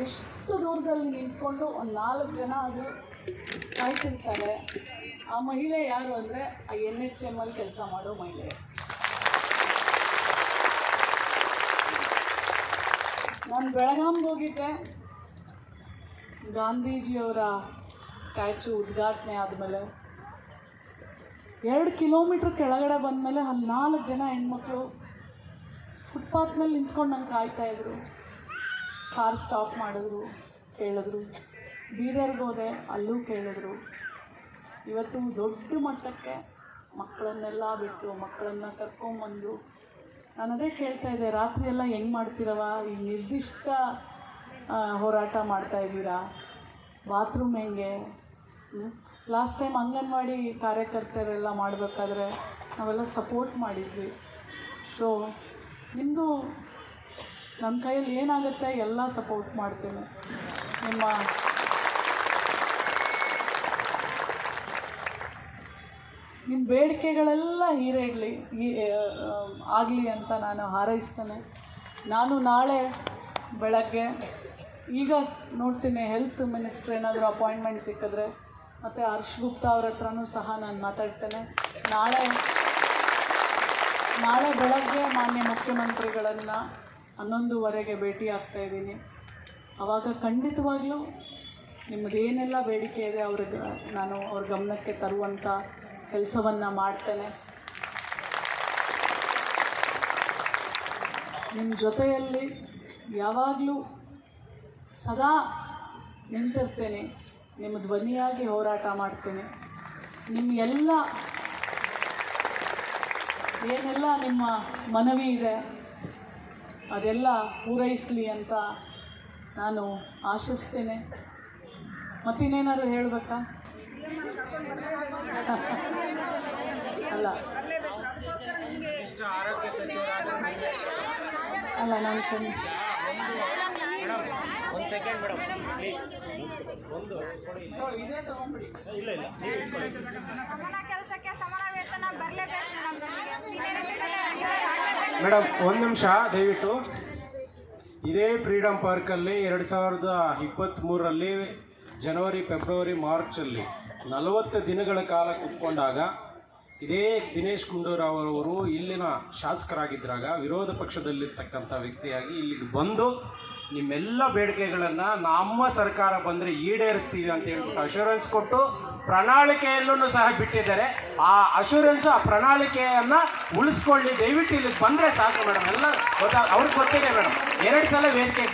ಎಷ್ಟು ದೂರದಲ್ಲಿ ನಿಂತ್ಕೊಂಡು ಒಂದು 4 ಜನ ಅದು ಕಾಯ್ತಿರ್ತಾರೆ. ಆ ಮಹಿಳೆ ಯಾರು ಅಂದರೆ ಆ NHM ಅಲ್ಲಿ ಕೆಲಸ ಮಾಡೋ ಮಹಿಳೆ. ನಾನು ಬೆಳಗಾಂಗೆ ಹೋಗಿದ್ದೆ. ಗಾಂಧೀಜಿಯವರ ಸ್ಟ್ಯಾಚು ಉದ್ಘಾಟನೆ ಆದಮೇಲೆ 2 ಕಿಲೋಮೀಟ್ರ್ ಕೆಳಗಡೆ ಬಂದಮೇಲೆ ಅಲ್ಲಿ 4 ಜನ ಹೆಣ್ಮಕ್ಳು ಫುಟ್ಪಾತ್ ಮೇಲೆ ನಿಂತ್ಕೊಂಡು ನಂಗೆ ಕಾಯ್ತಾಯಿದ್ರು. ಕಾರ್ ಸ್ಟಾಪ್ ಮಾಡಿದ್ರು, ಕೇಳಿದ್ರು. ಬೀದರ್ಗೆ ಹೋದೆ, ಅಲ್ಲೂ ಕೇಳಿದ್ರು. ಇವತ್ತು ದೊಡ್ಡ ಮಟ್ಟಕ್ಕೆ ಮಕ್ಕಳನ್ನೆಲ್ಲ ಬಿಟ್ಟು ಮಕ್ಕಳನ್ನು ಕರ್ಕೊಂಬಂದು ನಾನು ಅದೇ ಕೇಳ್ತಾ ಇದ್ದೆ, ರಾತ್ರಿ ಎಲ್ಲ ಹೆಂಗೆ ಮಾಡ್ತೀರವ? ಈ ನಿರ್ದಿಷ್ಟ ಹೋರಾಟ ಮಾಡ್ತಾಯಿದ್ದೀರಾ? ಬಾತ್ರೂಮ್ ಹೆಂಗೆ? ಲಾಸ್ಟ್ ಟೈಮ್ ಅಂಗನವಾಡಿ ಕಾರ್ಯಕರ್ತರೆಲ್ಲ ಮಾಡಬೇಕಾದ್ರೆ ನಾವೆಲ್ಲ ಸಪೋರ್ಟ್ ಮಾಡಿದ್ವಿ. ಸೊ ನಿಮ್ಮದು ನನ್ನ ಕೈಯಲ್ಲಿ ಏನಾಗುತ್ತೆ ಎಲ್ಲ ಸಪೋರ್ಟ್ ಮಾಡ್ತೇನೆ. ನಿಮ್ಮ ಬೇಡಿಕೆಗಳೆಲ್ಲ ಆಗಲಿ ಅಂತ ನಾನು ಹಾರೈಸ್ತೇನೆ. ನಾನು ನಾಳೆ ಬೆಳಗ್ಗೆ ಈಗ ನೋಡ್ತೀನಿ, ಹೆಲ್ತ್ ಮಿನಿಸ್ಟ್ರ್ ಏನಾದರೂ ಅಪಾಯಿಂಟ್ಮೆಂಟ್ ಸಿಕ್ಕಿದ್ರೆ ಮತ್ತು ಹರ್ಷ್ ಗುಪ್ತಾ ಅವ್ರ ಹತ್ರನೂ ಸಹ ನಾನು ಮಾತಾಡ್ತೇನೆ. ನಾಳೆ ಬೆಳಗ್ಗೆ ಮಾನ್ಯ ಮುಖ್ಯಮಂತ್ರಿಗಳನ್ನು 11:15 ಭೇಟಿ ಆಗ್ತಾಯಿದ್ದೀನಿ. ಆವಾಗ ಖಂಡಿತವಾಗ್ಲೂ ನಿಮ್ಮದೇನೆಲ್ಲ ಬೇಡಿಕೆ ಇದೆ ನಾನು ಅವ್ರ ಗಮನಕ್ಕೆ ತರುವಂಥ ಕೆಲಸವನ್ನು ಮಾಡ್ತೇನೆ. ನಿಮ್ಮ ಜೊತೆಯಲ್ಲಿ ಯಾವಾಗಲೂ ಸದಾ ನಿಂತಿರ್ತೇನೆ. ನಿಮ್ಮ ಧ್ವನಿಯಾಗಿ ಹೋರಾಟ ಮಾಡ್ತೇನೆ. ಏನೆಲ್ಲ ನಿಮ್ಮ ಮನವಿ ಇದೆ ಅದೆಲ್ಲ ಪೂರೈಸಲಿ ಅಂತ ನಾನು ಆಶಿಸ್ತೇನೆ. ಮತ್ತಿನ್ನೇನಾದ್ರು ಹೇಳಬೇಕಾ? ಅಲ್ಲ ನಾನು ಒಂದು ಸೆಕೆಂಡ್ ಮೇಡಮ್ ಪ್ಲೀಸ್. ಮೇಡಮ್ ಒಂದು ನಿಮಿಷ ದಯವಿಟ್ಟು. ಇದೇ ಫ್ರೀಡಮ್ ಪಾರ್ಕಲ್ಲಿ 2023ರಲ್ಲಿ ಜನವರಿ, ಫೆಬ್ರವರಿ, ಮಾರ್ಚಲ್ಲಿ 40 ದಿನಗಳ ಕಾಲ ಕುತ್ಕೊಂಡಾಗ ಇದೇ ದಿನೇಶ್ ಗುಂಡೂರಾವ್ ಅವರು ಇಲ್ಲಿನ ಶಾಸಕರಾಗಿದ್ದಾಗ ವಿರೋಧ ಪಕ್ಷದಲ್ಲಿರ್ತಕ್ಕಂಥ ವ್ಯಕ್ತಿಯಾಗಿ ಇಲ್ಲಿಗೆ ಬಂದು ನಿಮ್ಮೆಲ್ಲ ಬೇಡಿಕೆಗಳನ್ನು ನಮ್ಮ ಸರ್ಕಾರ ಬಂದರೆ ಈಡೇರಿಸ್ತೀವಿ ಅಂತ ಹೇಳ್ಬಿಟ್ಟು ಅಶ್ಯೂರೆನ್ಸ್ ಕೊಟ್ಟು ಪ್ರಣಾಳಿಕೆಯಲ್ಲೂ ಸಹ ಬಿಟ್ಟಿದ್ದಾರೆ. ಆ ಅಶ್ಯೂರೆನ್ಸ್, ಆ ಪ್ರಣಾಳಿಕೆಯನ್ನು ಉಳಿಸ್ಕೊಳ್ಳಿ. ದಯವಿಟ್ಟು ಇಲ್ಲಿಗೆ ಬಂದರೆ ಸಾಕು ಮೇಡಮ್. ಎಲ್ಲ ಅವ್ರಿಗೆ ಗೊತ್ತಿದೆ ಮೇಡಮ್, 2 ಸಲ ವೇದಿಕೆಗೆ